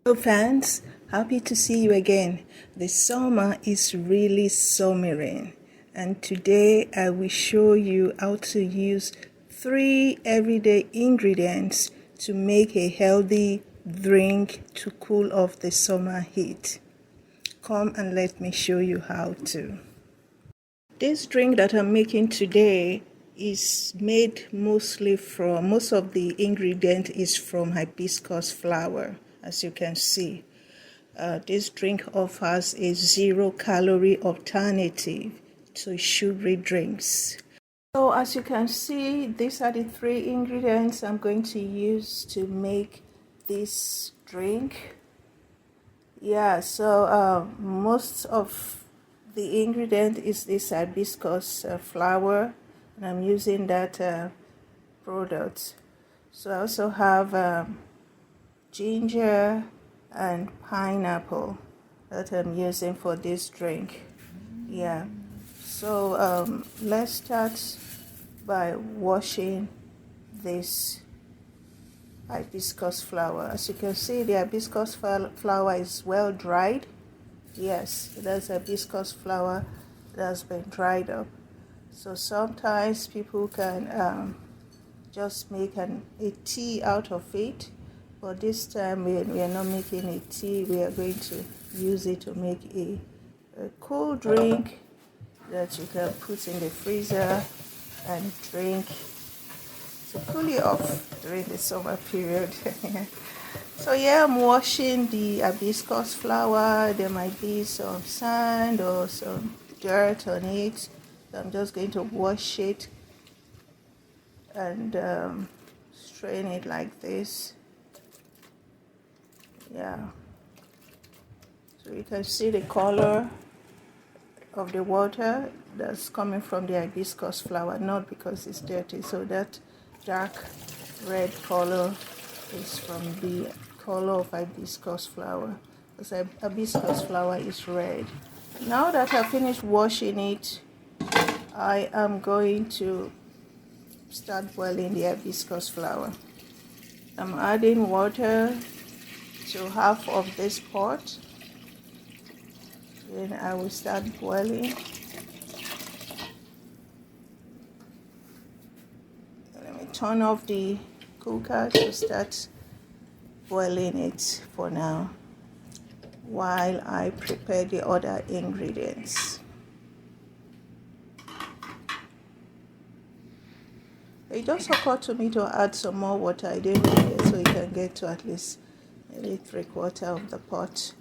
Hello fans, happy to see you again. The summer is really summering, and today I will show you how to use 3 everyday ingredients to make a healthy drink to cool off the summer heat. Come and let me show you how to. This drink that I'm making today is made most of the ingredient is from hibiscus flower. As you can see, this drink offers a 0-calorie alternative to sugary drinks. So as you can see, these are the 3 ingredients I'm going to use to make this drink. Most of the ingredient is this hibiscus flower, and I'm using that product. So I also have ginger and pineapple that I'm using for this drink. So let's start by washing this hibiscus flower. As you can see, the hibiscus flower is well dried. Yes, that's hibiscus flower that has been dried up. So sometimes people can just make a tea out of it, but this time we are not making a tea. We are going to use it to make a cool drink that you can put in the freezer and drink to cool you off during the summer period. So I'm washing the hibiscus flower. There might be some sand or some dirt on it. So I'm just going to wash it and strain it like this. So you can see the color of the water that's coming from the hibiscus flower, not because it's dirty. So that dark red color is from the color of hibiscus flower, because hibiscus flower is red. Now that I've finished washing it, I am going to start boiling the hibiscus flower. I'm adding water to half of this pot. Then I will start boiling. Let me turn off the cooker to start boiling it for now, while I prepare the other ingredients. It just occurred to me to add some more water. I didn't need it, so you can get to at least maybe 3/4 of the pot.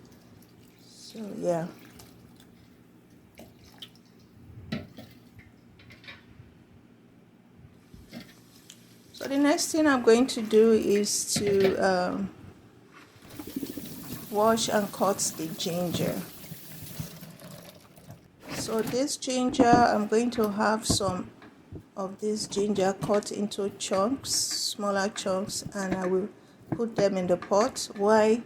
So So the next thing I'm going to do is to wash and cut the ginger. So this ginger, I'm going to have some of this ginger cut into chunks, smaller chunks, and I will put them in the pot. While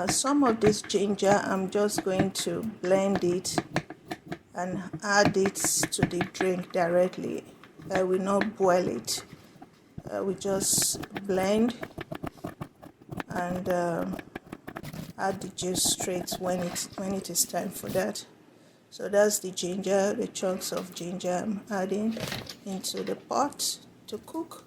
some of this ginger, I'm just going to blend it and add it to the drink directly. I will not boil it. We just blend and add the juice straight when it is time for that. So that's the ginger, the chunks of ginger I'm adding into the pot to cook.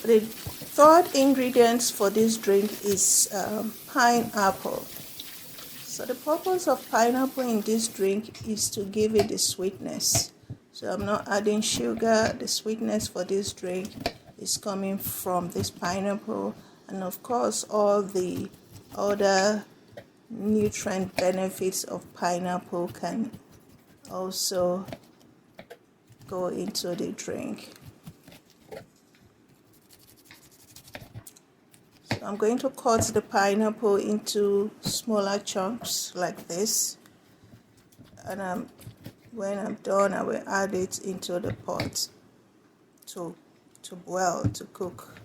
The third ingredient for this drink is pineapple. So the purpose of pineapple in this drink is to give it the sweetness. So I'm not adding sugar. The sweetness for this drink is coming from this pineapple, and of course all the other nutrient benefits of pineapple can also go into the drink. I'm going to cut the pineapple into smaller chunks like this, and I'm When I'm done, I will add it into the pot to boil, to cook.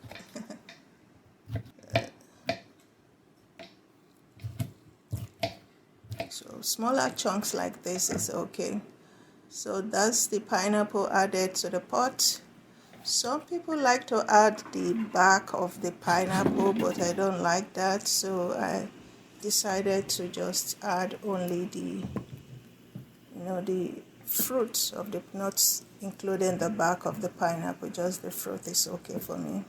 So smaller chunks like this is okay. So that's the pineapple added to the pot. Some people like to add the back of the pineapple, but I don't like that, so I decided to just add only the fruit of the nuts, including the back of the pineapple. Just the fruit is okay for me.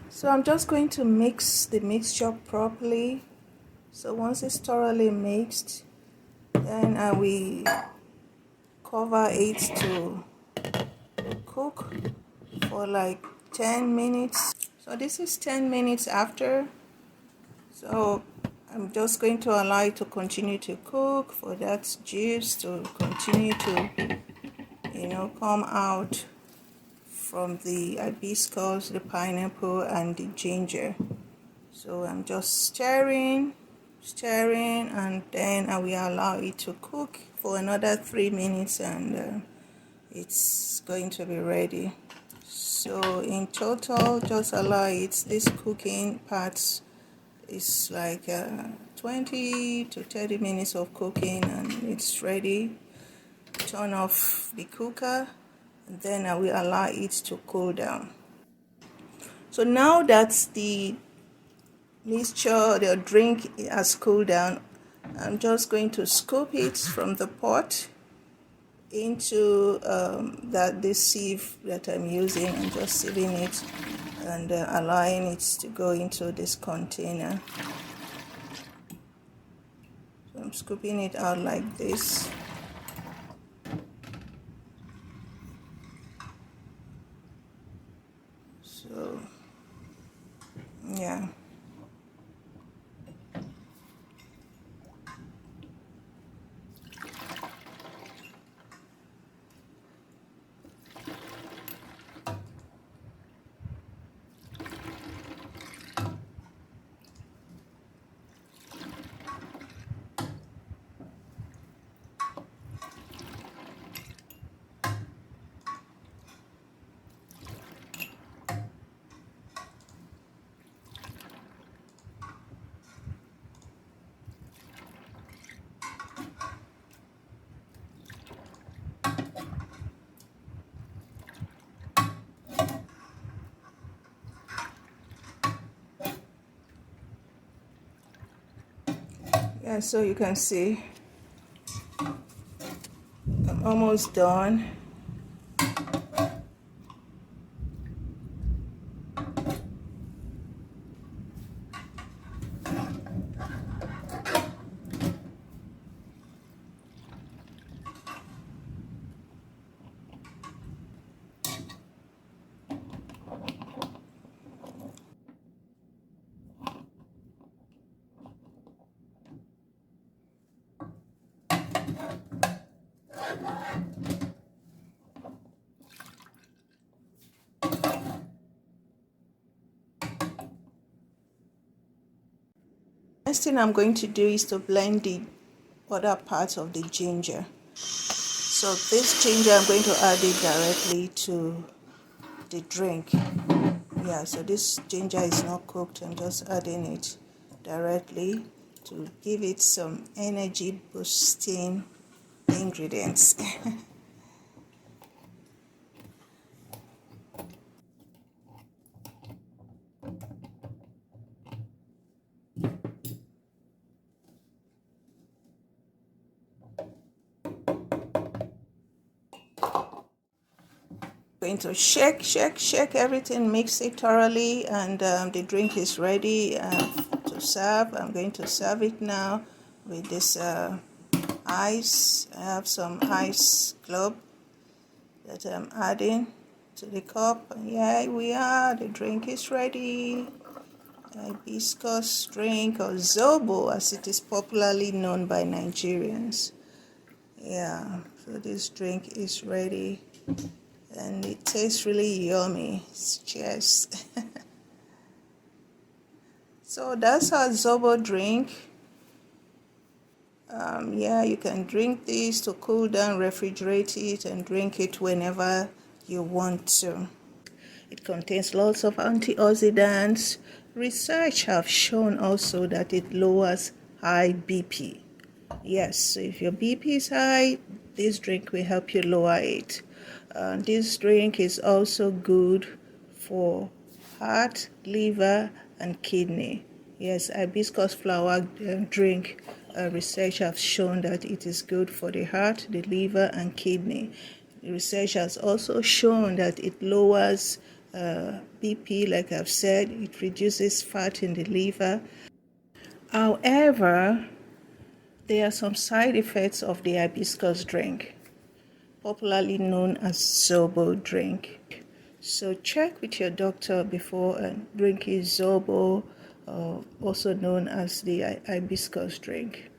So I'm just going to mix the mixture properly. So once it's thoroughly mixed, then I will cover it to cook for like 10 minutes. So this is 10 minutes after. So I'm just going to allow it to continue to cook, for that juice to continue to come out from the hibiscus, the pineapple, and the ginger. So I'm just stirring, and then I will allow it to cook for another 3 minutes, and it's going to be ready. So in total, just allow it, this cooking part is like 20 to 30 minutes of cooking, and it's ready. Turn off the cooker, and then I will allow it to cool down. So now that the mixture, the drink has cooled down, I'm just going to scoop it from the pot into this sieve that I'm using. I'm just sieving it and allowing it to go into this container. So I'm scooping it out like this. So yeah. Yeah, so you can see I'm almost done. Next thing I'm going to do is to blend the other parts of the ginger. So this ginger, I'm going to add it directly to the drink. Yeah, so this ginger is not cooked. I'm just adding it directly to give it some energy boosting ingredients. Going to shake everything, mix it thoroughly, and the drink is ready to serve. I'm going to serve it now with this ice. I have some ice globe that I'm adding to the cup. And here we are, the drink is ready. Hibiscus drink, or Zobo as it is popularly known by Nigerians. Yeah, so this drink is ready. And it tastes really yummy. Cheers. So that's our Zobo drink. Yeah, you can drink this to cool down, refrigerate it, and drink it whenever you want to. It contains lots of antioxidants. Research have shown also that it lowers high BP. Yes, so if your BP is high, this drink will help you lower it. This drink is also good for heart, liver, and kidney. Yes, hibiscus flower drink. Research has shown that it is good for the heart, the liver, and kidney. Research has also shown that it lowers BP, like I've said. It reduces fat in the liver. However, there are some side effects of the hibiscus drink, popularly known as Zobo drink. So check with your doctor before drinking Zobo, also known as the hibiscus drink.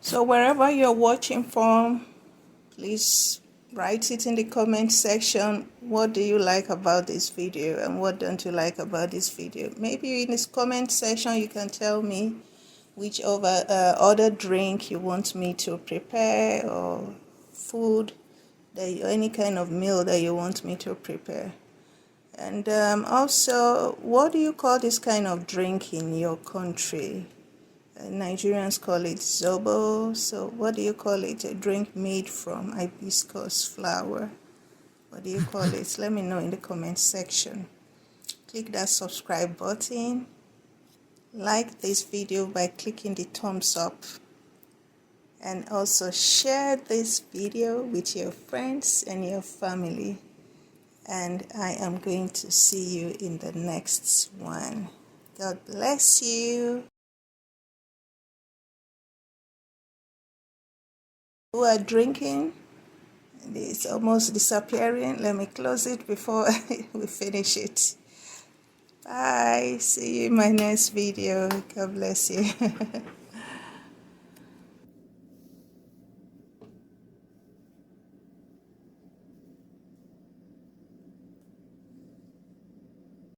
So wherever you're watching from, please write it in the comment section. What do you like about this video and what don't you like about this video? Maybe in this comment section you can tell me which other drink you want me to prepare, or food, any kind of meal that you want me to prepare. And also, what do you call this kind of drink in your country? Nigerians call it Zobo. So what do you call it? A drink made from hibiscus flower. What do you call it? Let me know in the comment section. Click that subscribe button. Like this video by clicking the thumbs up. And also share this video with your friends and your family. And I am going to see you in the next one. God bless you. Who are drinking? It's almost disappearing. Let me close it before we finish it. Bye. See you in my next video. God bless you.